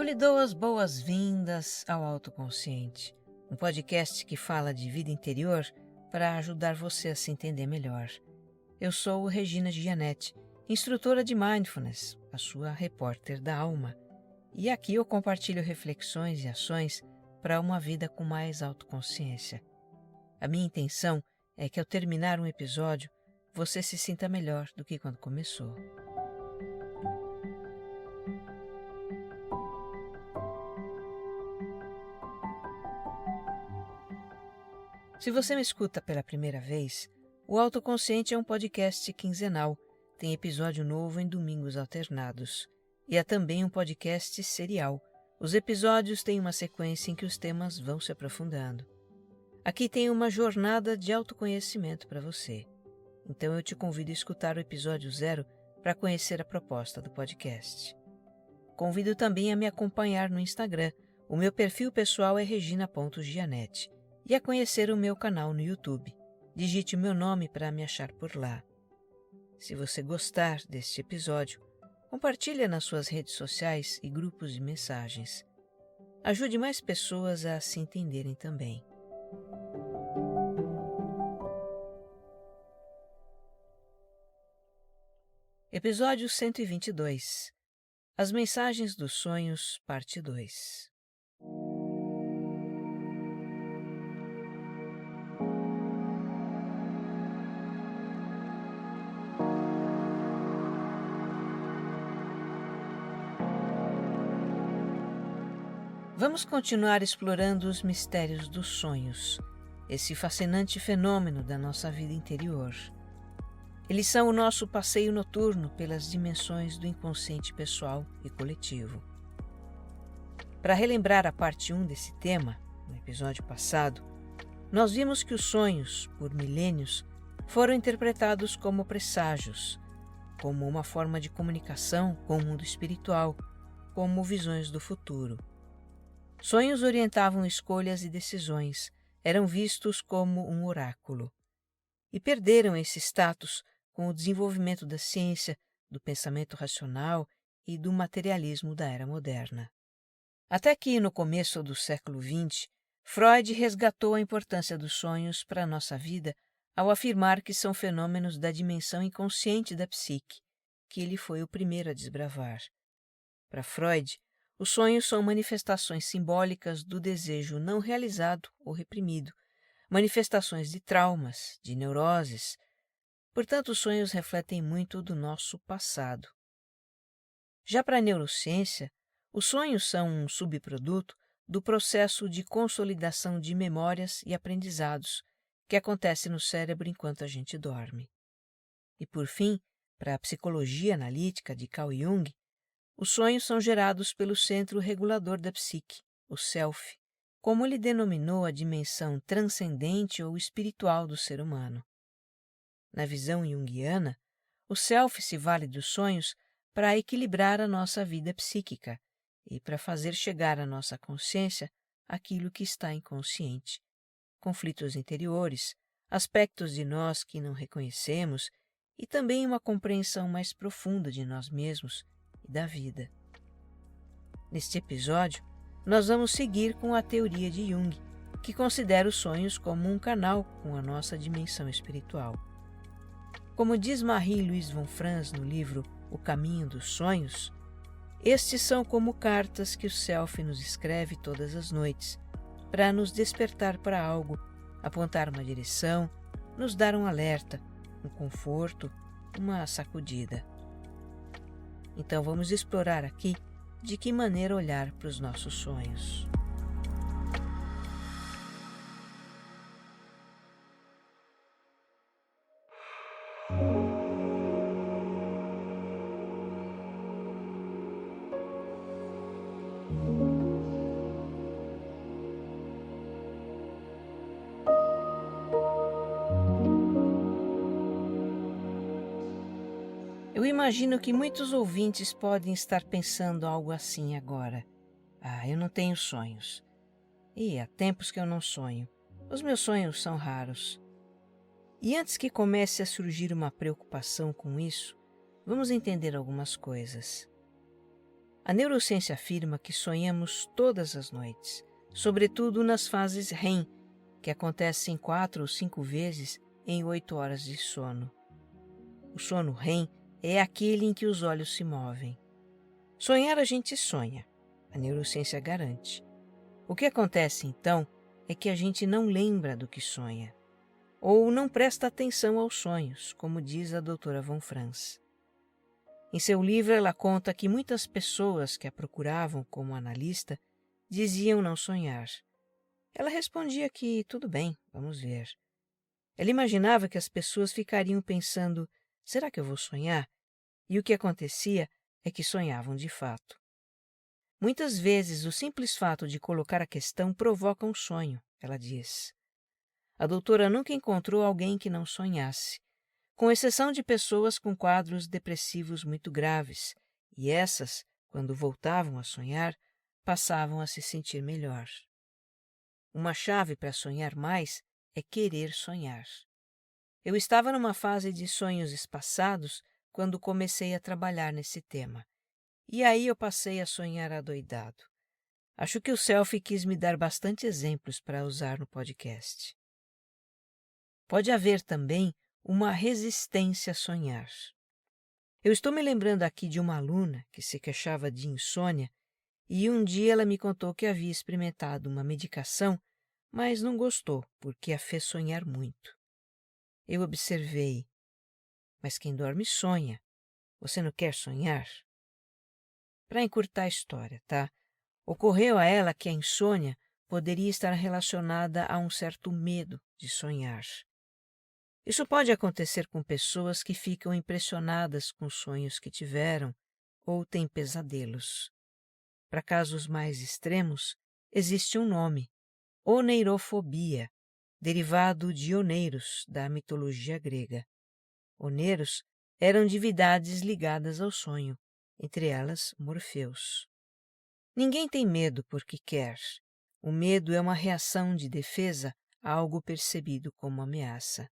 lhe dou as boas-vindas ao Autoconsciente, um podcast que fala de vida interior para ajudar você a se entender melhor. Eu sou Regina Gianetti, instrutora de Mindfulness, a sua repórter da alma. E aqui eu compartilho reflexões e ações para uma vida com mais autoconsciência. A minha intenção é que ao terminar um episódio, você se sinta melhor do que quando começou. Se você me escuta pela primeira vez, o Autoconsciente é um podcast quinzenal, tem episódio novo em domingos alternados. E é também um podcast serial. Os episódios têm uma sequência em que os temas vão se aprofundando. Aqui tem uma jornada de autoconhecimento para você. Então eu te convido a escutar o episódio 0 para conhecer a proposta do podcast. Convido também a me acompanhar no Instagram. O meu perfil pessoal é regina.gianetti. E a conhecer o meu canal no YouTube. Digite o meu nome para me achar por lá. Se você gostar deste episódio, compartilhe nas suas redes sociais e grupos de mensagens. Ajude mais pessoas a se entenderem também. Episódio 122. As Mensagens dos Sonhos, parte 2. Vamos continuar explorando os mistérios dos sonhos, esse fascinante fenômeno da nossa vida interior. Eles são o nosso passeio noturno pelas dimensões do inconsciente pessoal e coletivo. Para relembrar a parte 1 desse tema, no episódio passado, nós vimos que os sonhos, por milênios, foram interpretados como presságios, como uma forma de comunicação com o mundo espiritual, como visões do futuro. Sonhos orientavam escolhas e decisões, eram vistos como um oráculo. E perderam esse status com o desenvolvimento da ciência, do pensamento racional e do materialismo da era moderna. Até que, no começo do século XX, Freud resgatou a importância dos sonhos para a nossa vida ao afirmar que são fenômenos da dimensão inconsciente da psique, que ele foi o primeiro a desbravar. Para Freud, os sonhos são manifestações simbólicas do desejo não realizado ou reprimido, manifestações de traumas, de neuroses. Portanto, os sonhos refletem muito do nosso passado. Já para a neurociência, os sonhos são um subproduto do processo de consolidação de memórias e aprendizados que acontece no cérebro enquanto a gente dorme. E, por fim, para a psicologia analítica de Carl Jung, os sonhos são gerados pelo centro regulador da psique, o self, como ele denominou a dimensão transcendente ou espiritual do ser humano. Na visão junguiana, o self se vale dos sonhos para equilibrar a nossa vida psíquica e para fazer chegar à nossa consciência aquilo que está inconsciente, conflitos interiores, aspectos de nós que não reconhecemos e também uma compreensão mais profunda de nós mesmos e da vida. Neste episódio, nós vamos seguir com a teoria de Jung, que considera os sonhos como um canal com a nossa dimensão espiritual. Como diz Marie-Louise von Franz no livro O Caminho dos Sonhos, estes são como cartas que o Self nos escreve todas as noites, para nos despertar para algo, apontar uma direção, nos dar um alerta, um conforto, uma sacudida. Então vamos explorar aqui de que maneira olhar para os nossos sonhos. Eu imagino que muitos ouvintes podem estar pensando algo assim agora. Eu não tenho sonhos. E há tempos que eu não sonho. Os meus sonhos são raros. E antes que comece a surgir uma preocupação com isso, vamos entender algumas coisas. A neurociência afirma que sonhamos todas as noites, sobretudo nas fases REM, que acontecem 4 ou 5 vezes em 8 horas de sono. O sono REM é aquele em que os olhos se movem. Sonhar a gente sonha, a neurociência garante. O que acontece então é que a gente não lembra do que sonha, ou não presta atenção aos sonhos, como diz a doutora Von Franz. Em seu livro, ela conta que muitas pessoas que a procuravam como analista diziam não sonhar. Ela respondia que tudo bem, vamos ver. Ela imaginava que as pessoas ficariam pensando, será que eu vou sonhar? E o que acontecia é que sonhavam de fato. Muitas vezes o simples fato de colocar a questão provoca um sonho, ela diz. A doutora nunca encontrou alguém que não sonhasse, com exceção de pessoas com quadros depressivos muito graves, e essas, quando voltavam a sonhar, passavam a se sentir melhor. Uma chave para sonhar mais é querer sonhar. Eu estava numa fase de sonhos espaçados quando comecei a trabalhar nesse tema, e aí eu passei a sonhar adoidado. Acho que o Selfie quis me dar bastante exemplos para usar no podcast. Pode haver também uma resistência a sonhar. Eu estou me lembrando aqui de uma aluna que se queixava de insônia e um dia ela me contou que havia experimentado uma medicação, mas não gostou porque a fez sonhar muito. Eu observei, mas quem dorme sonha. Você não quer sonhar? Para encurtar a história, tá? Ocorreu a ela que a insônia poderia estar relacionada a um certo medo de sonhar. Isso pode acontecer com pessoas que ficam impressionadas com os sonhos que tiveram ou têm pesadelos. Para casos mais extremos, existe um nome, oneirofobia, derivado de Oneiros, da mitologia grega. Oneiros eram divindades ligadas ao sonho, entre elas Morfeus. Ninguém tem medo porque quer. O medo é uma reação de defesa a algo percebido como ameaça.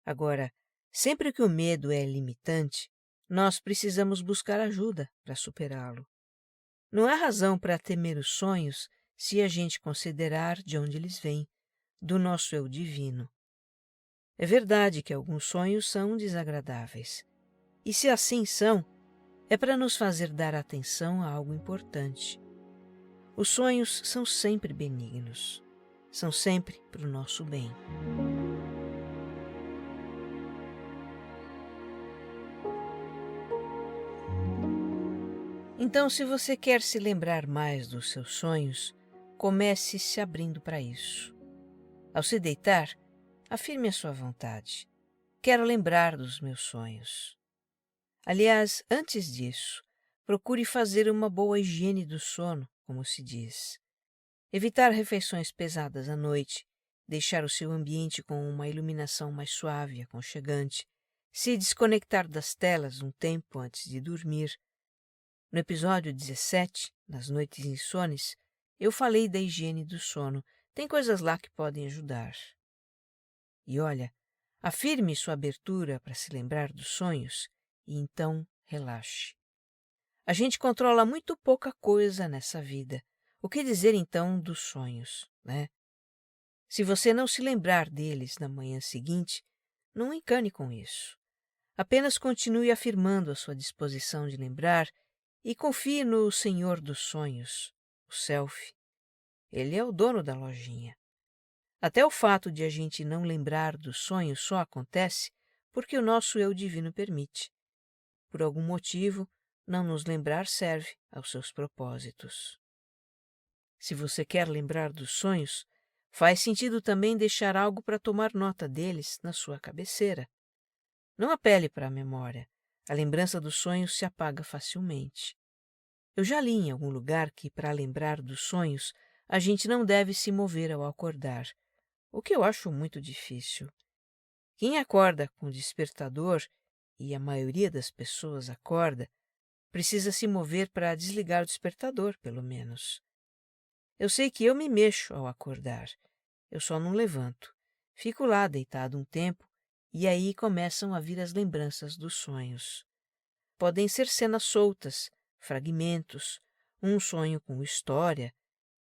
Agora, sempre que o medo é limitante, nós precisamos buscar ajuda para superá-lo. Não há razão para temer os sonhos se a gente considerar de onde eles vêm, do nosso eu divino. É verdade que alguns sonhos são desagradáveis, e se assim são, é para nos fazer dar atenção a algo importante. Os sonhos são sempre benignos, são sempre para o nosso bem. Então, se você quer se lembrar mais dos seus sonhos, comece se abrindo para isso. Ao se deitar, afirme a sua vontade. Quero lembrar dos meus sonhos. Aliás, antes disso, procure fazer uma boa higiene do sono, como se diz. Evitar refeições pesadas à noite, deixar o seu ambiente com uma iluminação mais suave e aconchegante, se desconectar das telas um tempo antes de dormir. No episódio 17, nas noites insones, eu falei da higiene do sono. Tem coisas lá que podem ajudar. E olha, afirme sua abertura para se lembrar dos sonhos e então relaxe. A gente controla muito pouca coisa nessa vida. O que dizer então dos sonhos, né? Se você não se lembrar deles na manhã seguinte, não encane com isso. Apenas continue afirmando a sua disposição de lembrar e confie no Senhor dos Sonhos, o Selfie. Ele é o dono da lojinha. Até o fato de a gente não lembrar dos sonhos só acontece porque o nosso eu divino permite. Por algum motivo, não nos lembrar serve aos seus propósitos. Se você quer lembrar dos sonhos, faz sentido também deixar algo para tomar nota deles na sua cabeceira. Não apele para a memória. A lembrança dos sonhos se apaga facilmente. Eu já li em algum lugar que, para lembrar dos sonhos, a gente não deve se mover ao acordar, o que eu acho muito difícil. Quem acorda com o despertador, e a maioria das pessoas acorda, precisa se mover para desligar o despertador, pelo menos. Eu sei que eu me mexo ao acordar, eu só não levanto. Fico lá deitado um tempo e aí começam a vir as lembranças dos sonhos. Podem ser cenas soltas, fragmentos, um sonho com história,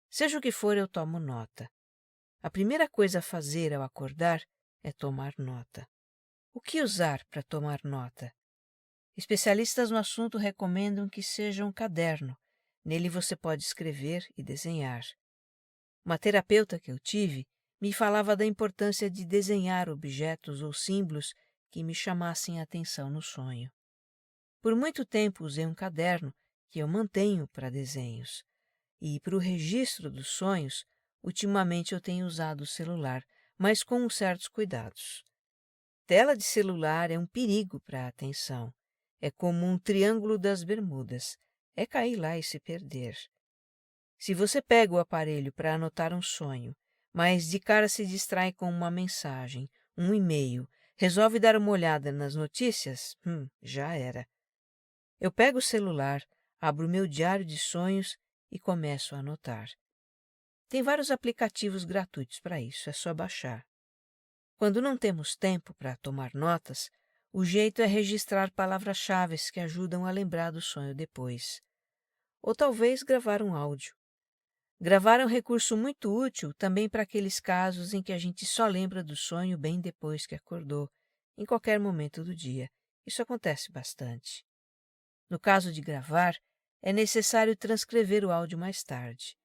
seja o que for, eu tomo nota. A primeira coisa a fazer ao acordar é tomar nota. O que usar para tomar nota? Especialistas no assunto recomendam que seja um caderno. Nele você pode escrever e desenhar. Uma terapeuta que eu tive me falava da importância de desenhar objetos ou símbolos que me chamassem a atenção no sonho. Por muito tempo usei um caderno que eu mantenho para desenhos. E para o registro dos sonhos, ultimamente eu tenho usado o celular, mas com certos cuidados. Tela de celular é um perigo para a atenção. É como um triângulo das Bermudas. É cair lá e se perder. Se você pega o aparelho para anotar um sonho, mas de cara se distrai com uma mensagem, um e-mail, resolve dar uma olhada nas notícias, já era. Eu pego o celular, abro o meu diário de sonhos e começo a anotar. Tem vários aplicativos gratuitos para isso, é só baixar. Quando não temos tempo para tomar notas, o jeito é registrar palavras-chave que ajudam a lembrar do sonho depois. Ou talvez gravar um áudio. Gravar é um recurso muito útil também para aqueles casos em que a gente só lembra do sonho bem depois que acordou, em qualquer momento do dia. Isso acontece bastante. No caso de gravar, é necessário transcrever o áudio mais tarde.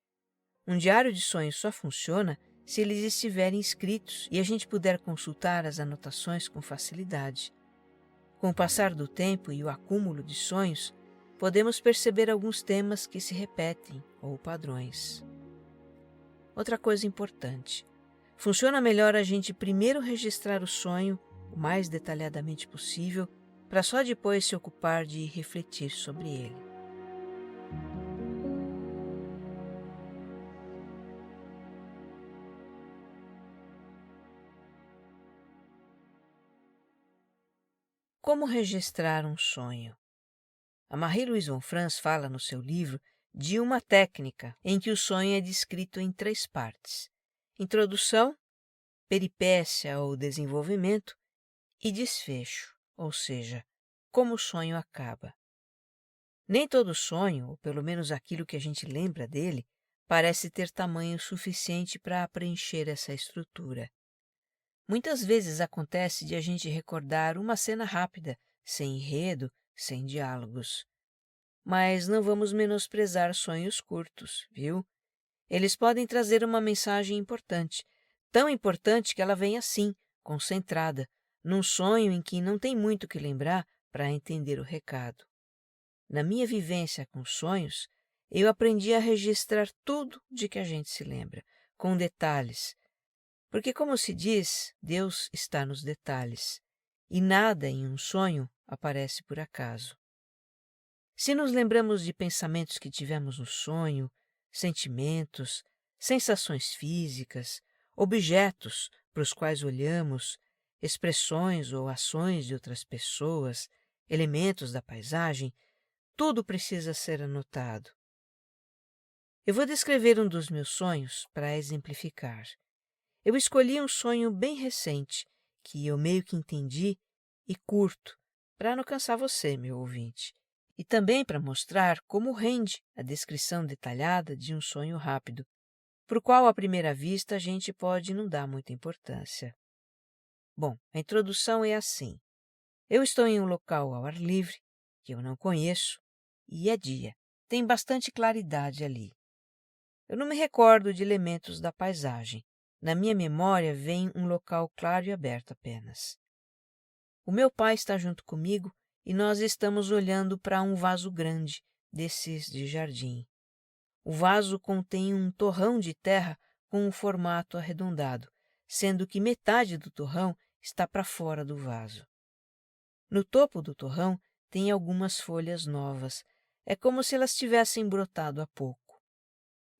Um diário de sonhos só funciona se eles estiverem escritos e a gente puder consultar as anotações com facilidade. Com o passar do tempo e o acúmulo de sonhos, podemos perceber alguns temas que se repetem ou padrões. Outra coisa importante: funciona melhor a gente primeiro registrar o sonho o mais detalhadamente possível, para só depois se ocupar de refletir sobre ele. Como registrar um sonho? A Marie-Louise Onfrance fala no seu livro de uma técnica em que o sonho é descrito em 3 partes: introdução, peripécia ou desenvolvimento e desfecho, ou seja, como o sonho acaba. Nem todo sonho, ou pelo menos aquilo que a gente lembra dele, parece ter tamanho suficiente para preencher essa estrutura. Muitas vezes acontece de a gente recordar uma cena rápida, sem enredo, sem diálogos. Mas não vamos menosprezar sonhos curtos, viu? Eles podem trazer uma mensagem importante, tão importante que ela vem assim, concentrada, num sonho em que não tem muito o que lembrar para entender o recado. Na minha vivência com sonhos, eu aprendi a registrar tudo de que a gente se lembra, com detalhes. Porque, como se diz, Deus está nos detalhes, e nada em um sonho aparece por acaso. Se nos lembramos de pensamentos que tivemos no sonho, sentimentos, sensações físicas, objetos para os quais olhamos, expressões ou ações de outras pessoas, elementos da paisagem, tudo precisa ser anotado. Eu vou descrever um dos meus sonhos para exemplificar. Eu escolhi um sonho bem recente, que eu meio que entendi e curto, para não cansar você, meu ouvinte, e também para mostrar como rende a descrição detalhada de um sonho rápido, para o qual à primeira vista a gente pode não dar muita importância. Bom, a introdução é assim. Eu estou em um local ao ar livre, que eu não conheço, e é dia. Tem bastante claridade ali. Eu não me recordo de elementos da paisagem. Na minha memória vem um local claro e aberto apenas. O meu pai está junto comigo e nós estamos olhando para um vaso grande, desses de jardim. O vaso contém um torrão de terra com um formato arredondado, sendo que metade do torrão está para fora do vaso. No topo do torrão tem algumas folhas novas. É como se elas tivessem brotado há pouco.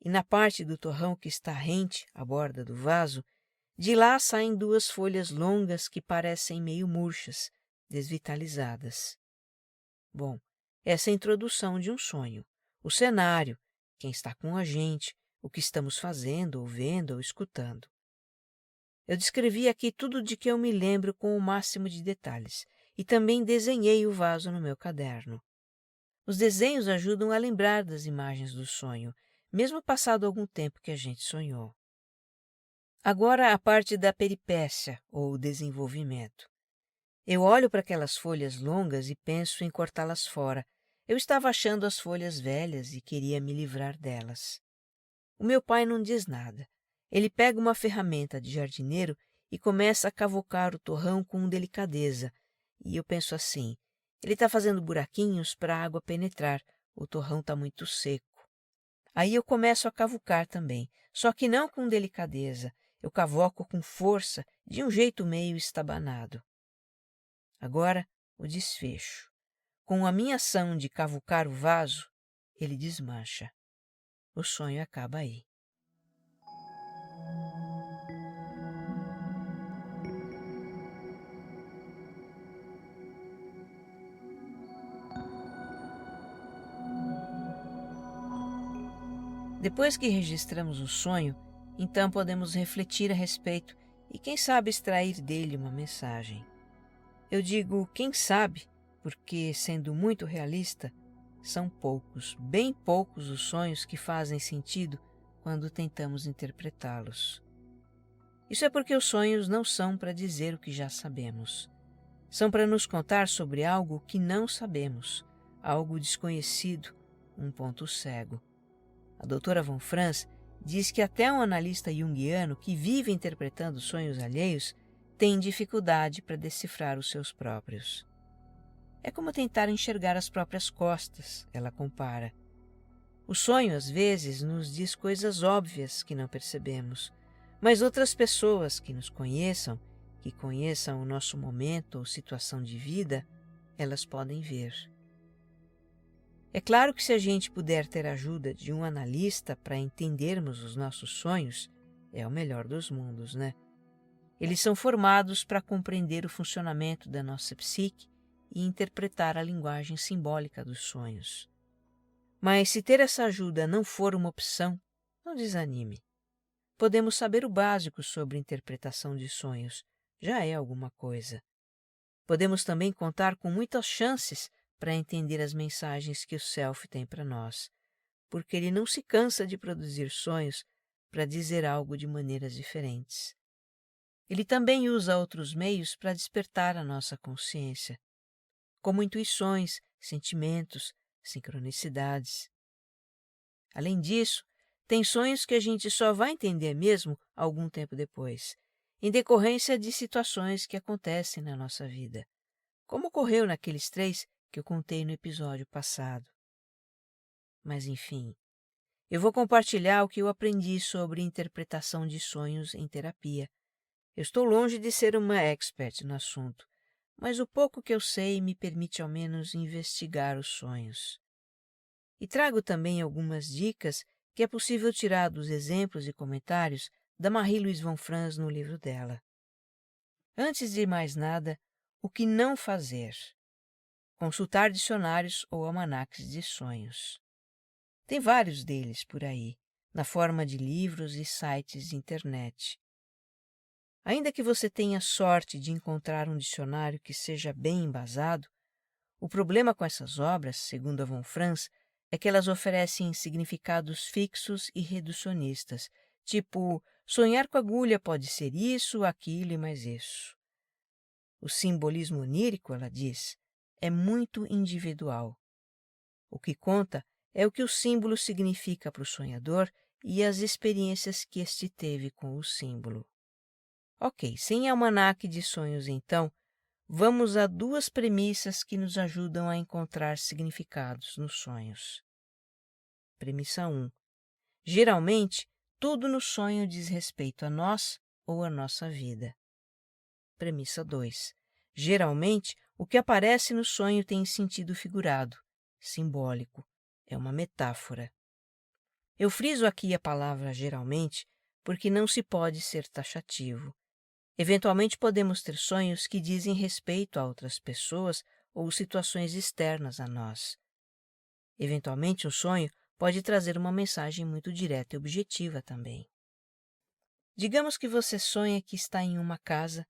E na parte do torrão que está rente à borda do vaso, de lá saem 2 folhas longas que parecem meio murchas, desvitalizadas. Bom, essa é a introdução de um sonho, o cenário, quem está com a gente, o que estamos fazendo, ou vendo, ou escutando. Eu descrevi aqui tudo de que eu me lembro com o máximo de detalhes e também desenhei o vaso no meu caderno. Os desenhos ajudam a lembrar das imagens do sonho, mesmo passado algum tempo que a gente sonhou. Agora a parte da peripécia ou desenvolvimento. Eu olho para aquelas folhas longas e penso em cortá-las fora. Eu estava achando as folhas velhas e queria me livrar delas. O meu pai não diz nada. Ele pega uma ferramenta de jardineiro e começa a cavocar o torrão com delicadeza. E eu penso assim, ele está fazendo buraquinhos para a água penetrar, o torrão está muito seco. Aí eu começo a cavucar também, só que não com delicadeza. Eu cavoco com força, de um jeito meio estabanado. Agora, o desfecho. Com a minha ação de cavucar o vaso, ele desmancha. O sonho acaba aí. Depois que registramos o sonho, então podemos refletir a respeito e, quem sabe, extrair dele uma mensagem. Eu digo quem sabe, porque, sendo muito realista, são poucos, bem poucos os sonhos que fazem sentido quando tentamos interpretá-los. Isso é porque os sonhos não são para dizer o que já sabemos. São para nos contar sobre algo que não sabemos, algo desconhecido, um ponto cego. A doutora Von Franz diz que até um analista junguiano que vive interpretando sonhos alheios tem dificuldade para decifrar os seus próprios. É como tentar enxergar as próprias costas, ela compara. O sonho, às vezes, nos diz coisas óbvias que não percebemos, mas outras pessoas que nos conheçam, que conheçam o nosso momento ou situação de vida, elas podem ver. É claro que se a gente puder ter a ajuda de um analista para entendermos os nossos sonhos, é o melhor dos mundos, né? Eles são formados para compreender o funcionamento da nossa psique e interpretar a linguagem simbólica dos sonhos. Mas se ter essa ajuda não for uma opção, não desanime. Podemos saber o básico sobre interpretação de sonhos, já é alguma coisa. Podemos também contar com muitas chances para entender as mensagens que o Self tem para nós, porque ele não se cansa de produzir sonhos para dizer algo de maneiras diferentes. Ele também usa outros meios para despertar a nossa consciência, como intuições, sentimentos, sincronicidades. Além disso, tem sonhos que a gente só vai entender mesmo algum tempo depois, em decorrência de situações que acontecem na nossa vida, como ocorreu naqueles 3 que eu contei no episódio passado. Mas enfim, eu vou compartilhar o que eu aprendi sobre interpretação de sonhos em terapia. Eu estou longe de ser uma expert no assunto, mas o pouco que eu sei me permite ao menos investigar os sonhos. E trago também algumas dicas que é possível tirar dos exemplos e comentários da Marie-Louise Von Franz no livro dela. Antes de mais nada, o que não fazer? Consultar dicionários ou almanaques de sonhos. Tem vários deles por aí, na forma de livros e sites de internet. Ainda que você tenha sorte de encontrar um dicionário que seja bem embasado, o problema com essas obras, segundo a Von Franz, é que elas oferecem significados fixos e reducionistas, tipo, sonhar com agulha pode ser isso, aquilo e mais isso. O simbolismo onírico, ela diz, é muito individual. O que conta é o que o símbolo significa para o sonhador e as experiências que este teve com o símbolo. Ok, sem almanaque de sonhos então, vamos a 2 premissas que nos ajudam a encontrar significados nos sonhos. Premissa 1. Geralmente, tudo no sonho diz respeito a nós ou à nossa vida. Premissa 2. Geralmente, o que aparece no sonho tem sentido figurado, simbólico, é uma metáfora. Eu friso aqui a palavra geralmente porque não se pode ser taxativo. Eventualmente podemos ter sonhos que dizem respeito a outras pessoas ou situações externas a nós. Eventualmente um sonho pode trazer uma mensagem muito direta e objetiva também. Digamos que você sonha que está em uma casa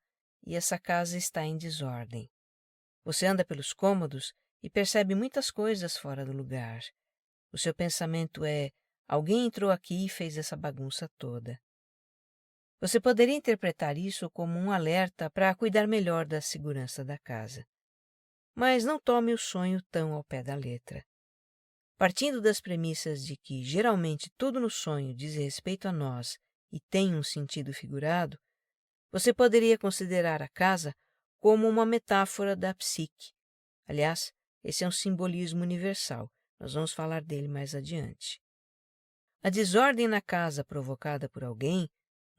e essa casa está em desordem. Você anda pelos cômodos e percebe muitas coisas fora do lugar. O seu pensamento é: alguém entrou aqui e fez essa bagunça toda. Você poderia interpretar isso como um alerta para cuidar melhor da segurança da casa. Mas não tome o sonho tão ao pé da letra. Partindo das premissas de que geralmente tudo no sonho diz respeito a nós e tem um sentido figurado, você poderia considerar a casa como uma metáfora da psique. Aliás, esse é um simbolismo universal. Nós vamos falar dele mais adiante. A desordem na casa provocada por alguém,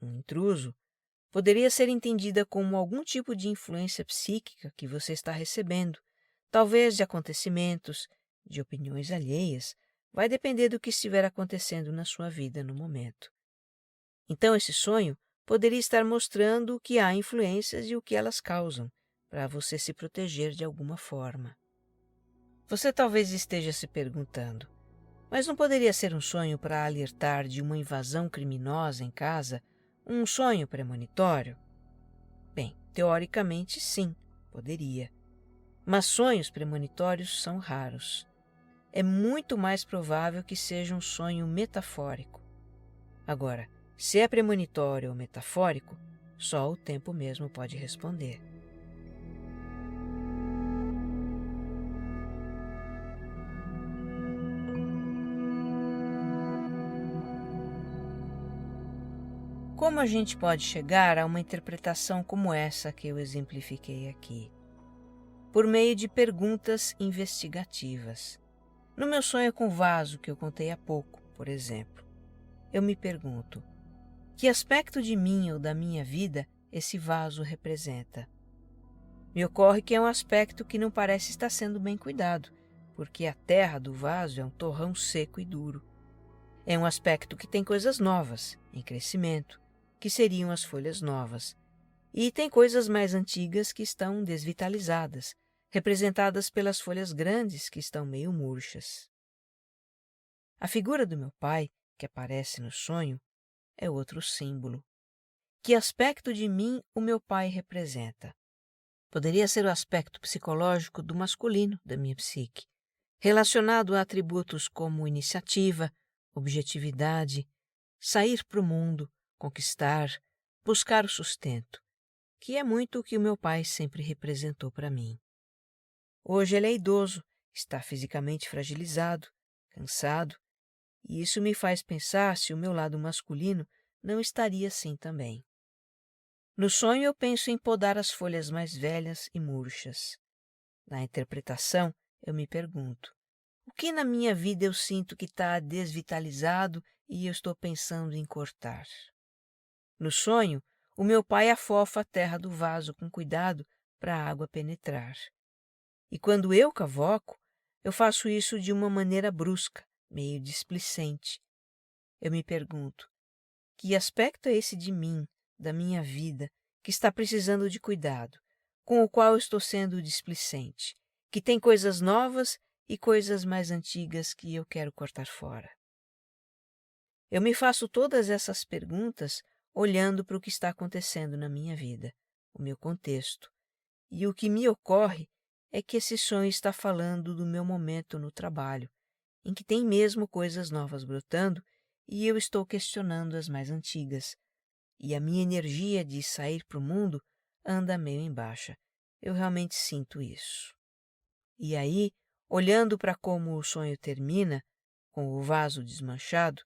um intruso, poderia ser entendida como algum tipo de influência psíquica que você está recebendo, talvez de acontecimentos, de opiniões alheias, vai depender do que estiver acontecendo na sua vida no momento. Então, esse sonho poderia estar mostrando que há influências e o que elas causam, para você se proteger de alguma forma. Você talvez esteja se perguntando: mas não poderia ser um sonho para alertar de uma invasão criminosa em casa? Um sonho premonitório? Bem, teoricamente sim, poderia. Mas sonhos premonitórios são raros. É muito mais provável que seja um sonho metafórico. Agora, se é premonitório ou metafórico, só o tempo mesmo pode responder. Como a gente pode chegar a uma interpretação como essa que eu exemplifiquei aqui? Por meio de perguntas investigativas. No meu sonho com o vaso que eu contei há pouco, por exemplo, eu me pergunto: que aspecto de mim ou da minha vida esse vaso representa? Me ocorre que é um aspecto que não parece estar sendo bem cuidado, porque a terra do vaso é um torrão seco e duro. É um aspecto que tem coisas novas, em crescimento, que seriam as folhas novas, e tem coisas mais antigas que estão desvitalizadas, representadas pelas folhas grandes que estão meio murchas. A figura do meu pai, que aparece no sonho, é outro símbolo. Que aspecto de mim o meu pai representa? Poderia ser o aspecto psicológico do masculino da minha psique, relacionado a atributos como iniciativa, objetividade, sair para o mundo, conquistar, buscar o sustento, que é muito o que o meu pai sempre representou para mim. Hoje ele é idoso, está fisicamente fragilizado, cansado, e isso me faz pensar se o meu lado masculino não estaria assim também. No sonho eu penso em podar as folhas mais velhas e murchas. Na interpretação, eu me pergunto: o que na minha vida eu sinto que está desvitalizado e eu estou pensando em cortar? No sonho, o meu pai afofa a terra do vaso com cuidado para a água penetrar. E quando eu cavoco, eu faço isso de uma maneira brusca, meio displicente. Eu me pergunto: que aspecto é esse de mim, da minha vida, que está precisando de cuidado, com o qual eu estou sendo displicente, que tem coisas novas e coisas mais antigas que eu quero cortar fora? Eu me faço todas essas perguntas olhando para o que está acontecendo na minha vida, o meu contexto. E o que me ocorre é que esse sonho está falando do meu momento no trabalho, em que tem mesmo coisas novas brotando e eu estou questionando as mais antigas. E a minha energia de sair para o mundo anda meio em baixa. Eu realmente sinto isso. E aí, olhando para como o sonho termina, com o vaso desmanchado,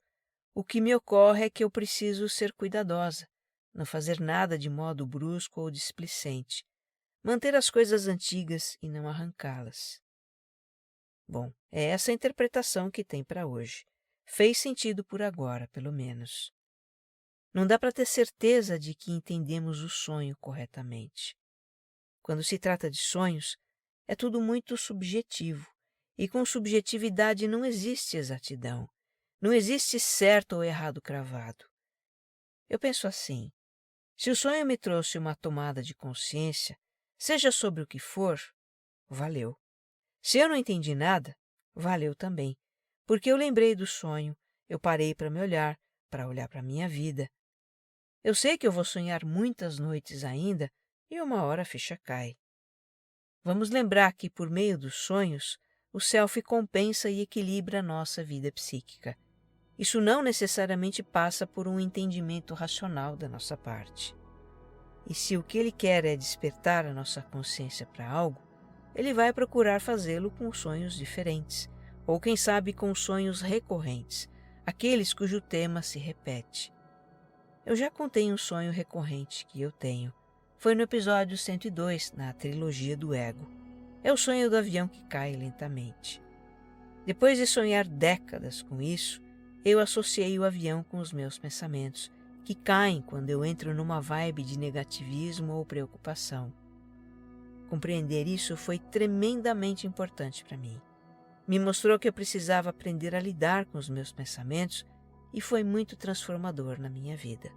o que me ocorre é que eu preciso ser cuidadosa, não fazer nada de modo brusco ou displicente, manter as coisas antigas e não arrancá-las. Bom, é essa a interpretação que tem para hoje. Fez sentido por agora, pelo menos. Não dá para ter certeza de que entendemos o sonho corretamente. Quando se trata de sonhos, é tudo muito subjetivo, e com subjetividade não existe exatidão. Não existe certo ou errado cravado. Eu penso assim: se o sonho me trouxe uma tomada de consciência, seja sobre o que for, valeu. Se eu não entendi nada, valeu também, porque eu lembrei do sonho, eu parei para me olhar, para olhar para a minha vida. Eu sei que eu vou sonhar muitas noites ainda e uma hora a ficha cai. Vamos lembrar que, por meio dos sonhos, o self compensa e equilibra a nossa vida psíquica. Isso não necessariamente passa por um entendimento racional da nossa parte. E se o que ele quer é despertar a nossa consciência para algo, ele vai procurar fazê-lo com sonhos diferentes, ou quem sabe com sonhos recorrentes, aqueles cujo tema se repete. Eu já contei um sonho recorrente que eu tenho. Foi no episódio 102, na trilogia do ego. É o sonho do avião que cai lentamente. Depois de sonhar décadas com isso, eu associei o avião com os meus pensamentos, que caem quando eu entro numa vibe de negativismo ou preocupação. Compreender isso foi tremendamente importante para mim. Me mostrou que eu precisava aprender a lidar com os meus pensamentos e foi muito transformador na minha vida.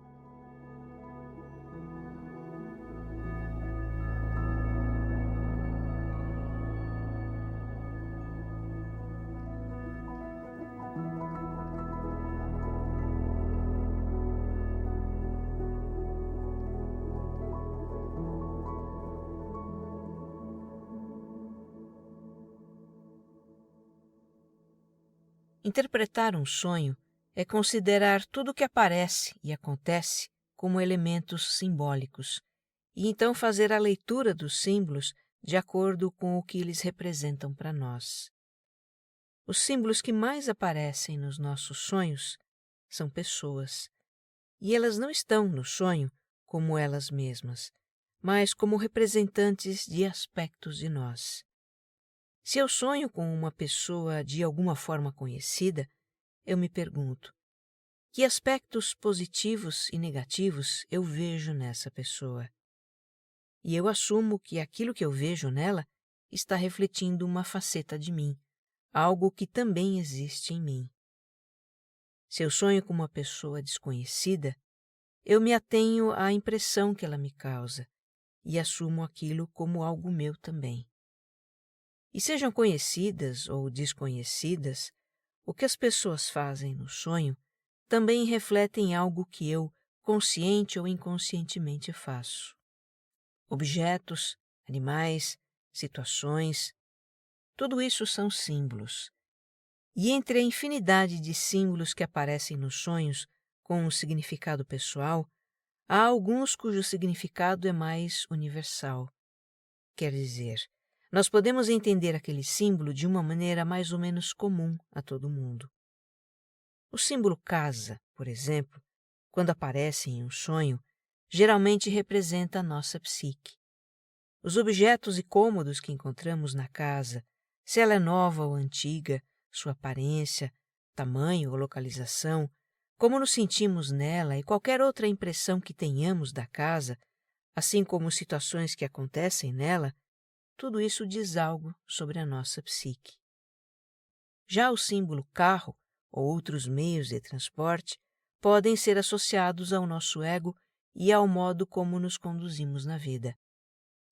Interpretar um sonho é considerar tudo o que aparece e acontece como elementos simbólicos, e então fazer a leitura dos símbolos de acordo com o que eles representam para nós. Os símbolos que mais aparecem nos nossos sonhos são pessoas, e elas não estão no sonho como elas mesmas, mas como representantes de aspectos de nós. Se eu sonho com uma pessoa de alguma forma conhecida, eu me pergunto: que aspectos positivos e negativos eu vejo nessa pessoa? E eu assumo que aquilo que eu vejo nela está refletindo uma faceta de mim, algo que também existe em mim. Se eu sonho com uma pessoa desconhecida, eu me atenho à impressão que ela me causa e assumo aquilo como algo meu também. E sejam conhecidas ou desconhecidas, o que as pessoas fazem no sonho também refletem algo que eu, consciente ou inconscientemente, faço. Objetos, animais, situações, tudo isso são símbolos. E entre a infinidade de símbolos que aparecem nos sonhos com um significado pessoal, há alguns cujo significado é mais universal. Quer dizer, nós podemos entender aquele símbolo de uma maneira mais ou menos comum a todo mundo. O símbolo casa, por exemplo, quando aparece em um sonho, geralmente representa a nossa psique. Os objetos e cômodos que encontramos na casa, se ela é nova ou antiga, sua aparência, tamanho ou localização, como nos sentimos nela e qualquer outra impressão que tenhamos da casa, assim como situações que acontecem nela, tudo isso diz algo sobre a nossa psique. Já o símbolo carro ou outros meios de transporte podem ser associados ao nosso ego e ao modo como nos conduzimos na vida.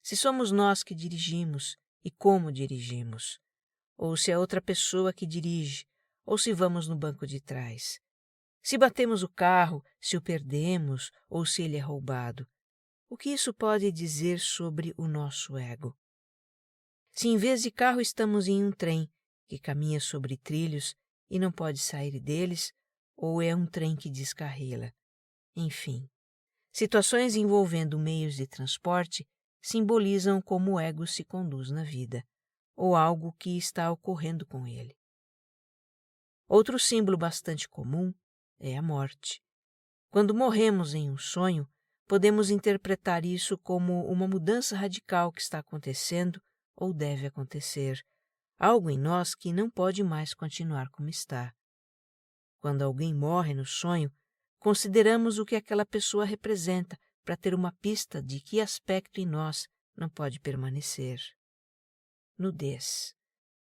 Se somos nós que dirigimos e como dirigimos, ou se é outra pessoa que dirige, ou se vamos no banco de trás. Se batemos o carro, se o perdemos ou se ele é roubado. O que isso pode dizer sobre o nosso ego? Se em vez de carro estamos em um trem que caminha sobre trilhos e não pode sair deles, ou é um trem que descarrila. Enfim, situações envolvendo meios de transporte simbolizam como o ego se conduz na vida, ou algo que está ocorrendo com ele. Outro símbolo bastante comum é a morte. Quando morremos em um sonho, podemos interpretar isso como uma mudança radical que está acontecendo ou deve acontecer, algo em nós que não pode mais continuar como está. Quando alguém morre no sonho, consideramos o que aquela pessoa representa para ter uma pista de que aspecto em nós não pode permanecer. Nudez.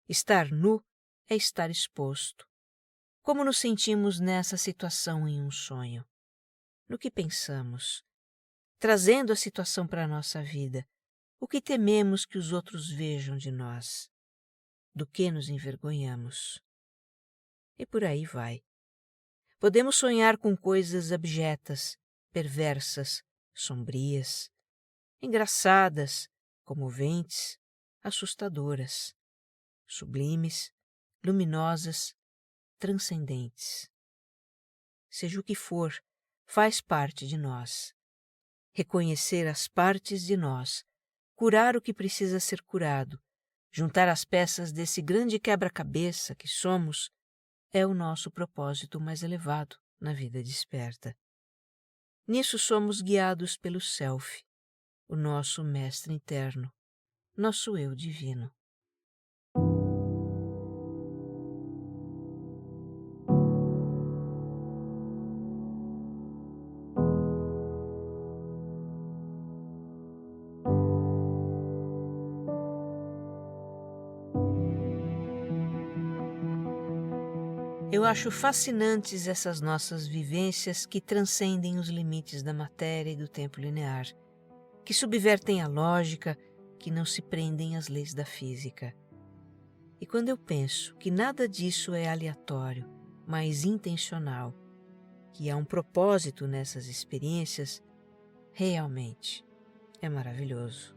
Estar nu é estar exposto. Como nos sentimos nessa situação em um sonho? No que pensamos? Trazendo a situação para a nossa vida, o que tememos que os outros vejam de nós? Do que nos envergonhamos? E por aí vai. Podemos sonhar com coisas abjetas, perversas, sombrias, engraçadas, comoventes, assustadoras, sublimes, luminosas, transcendentes. Seja o que for, faz parte de nós. Reconhecer as partes de nós, curar o que precisa ser curado, juntar as peças desse grande quebra-cabeça que somos, é o nosso propósito mais elevado na vida desperta. Nisso somos guiados pelo Self, o nosso mestre interno, nosso eu divino. Eu acho fascinantes essas nossas vivências que transcendem os limites da matéria e do tempo linear, que subvertem a lógica, que não se prendem às leis da física. E quando eu penso que nada disso é aleatório, mas intencional, que há um propósito nessas experiências, realmente é maravilhoso.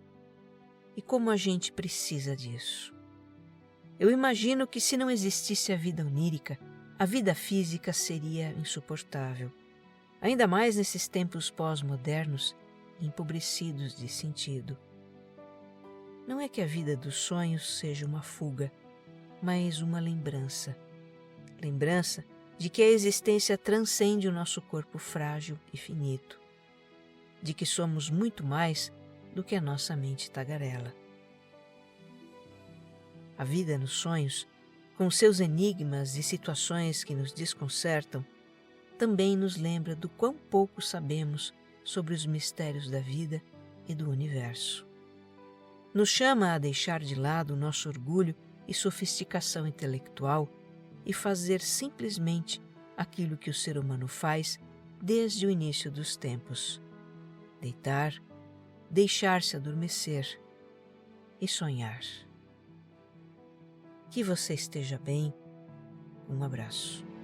E como a gente precisa disso? Eu imagino que se não existisse a vida onírica, a vida física seria insuportável, ainda mais nesses tempos pós-modernos, empobrecidos de sentido. Não é que a vida dos sonhos seja uma fuga, mas uma lembrança. Lembrança de que a existência transcende o nosso corpo frágil e finito, de que somos muito mais do que a nossa mente tagarela. A vida nos sonhos, com seus enigmas e situações que nos desconcertam, também nos lembra do quão pouco sabemos sobre os mistérios da vida e do universo. Nos chama a deixar de lado nosso orgulho e sofisticação intelectual e fazer simplesmente aquilo que o ser humano faz desde o início dos tempos: deitar, deixar-se adormecer e sonhar. Que você esteja bem. Um abraço.